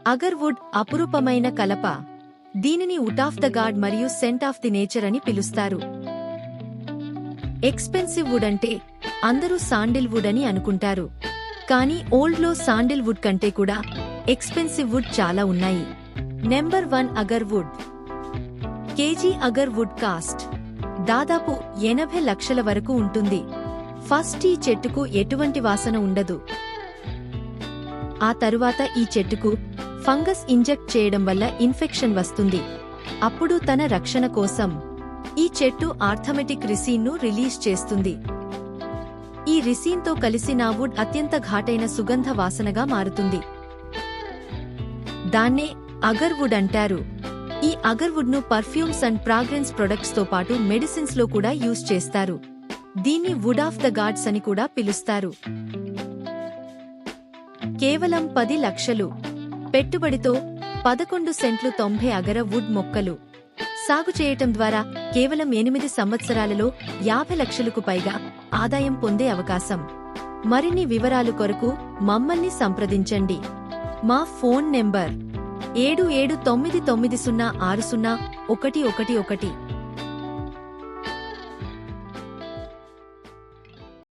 Agarwood అపురూపమైన కలప. దీనిని వుడ్ ఆఫ్ ద గాడ్ మరియు సెంట్ ఆఫ్ ది నేచర్ అని పిలుస్తారు. ఎక్స్పెన్సివ్ వుడ్ అంటే అందరూ శాండిల్ వుడ్ అని అనుకుంటారు. కానీ ఓల్డ్లో శాండిల్ వుడ్ కంటే కూడా ఎక్స్పెన్సివ్ వుడ్ చాలా ఉన్నాయి. Number 1 agarwood. KG agarwood cost దాదాపు 80 లక్షల వరకు ఉంటుంది. ఫస్ట్ ఈ చెట్టుకు ఎటువంటి వాసన ఉండదు. ఆ తరువాత ఈ చెట్టుకు ఫంగస్ ఇంజెక్ట్ చేయడం వల్ల ఇన్ఫెక్షన్ వస్తుంది. అప్పుడు తన రక్షణ కోసం ఈ చెట్టు ఆర్థమెటిక్ రిసీన్ను రిలీజ్ చేస్తుంది. ఈ రిసీన్తో కలిసి నా వుడ్ అత్యంత ఘాటైన సుగంధ వాసనగా మారుతుంది. దాన్నే అగర్వుడ్ అంటారు. ఈ అగర్వుడ్ను పర్ఫ్యూమ్స్ అండ్ ఫ్రాగ్రెన్స్ ప్రొడక్ట్స్ తో పాటు మెడిసిన్స్ లో కూడా యూజ్ చేస్తారు. దీన్ని వుడ్ ఆఫ్ ద గాడ్స్ అని కూడా పిలుస్తారు. కేవలం 10 లక్షలు పెట్టుబడితో 11 సెంట్లు 90 అగర వుడ్ మొక్కలు సాగు చేయటం ద్వారా కేవలం 8 సంవత్సరాలలో 50 లక్షలకు పైగా ఆదాయం పొందే అవకాశం. మరిన్ని వివరాలు కొరకు మమ్మల్ని సంప్రదించండి. మా ఫోన్ నెంబర్ 7799060111.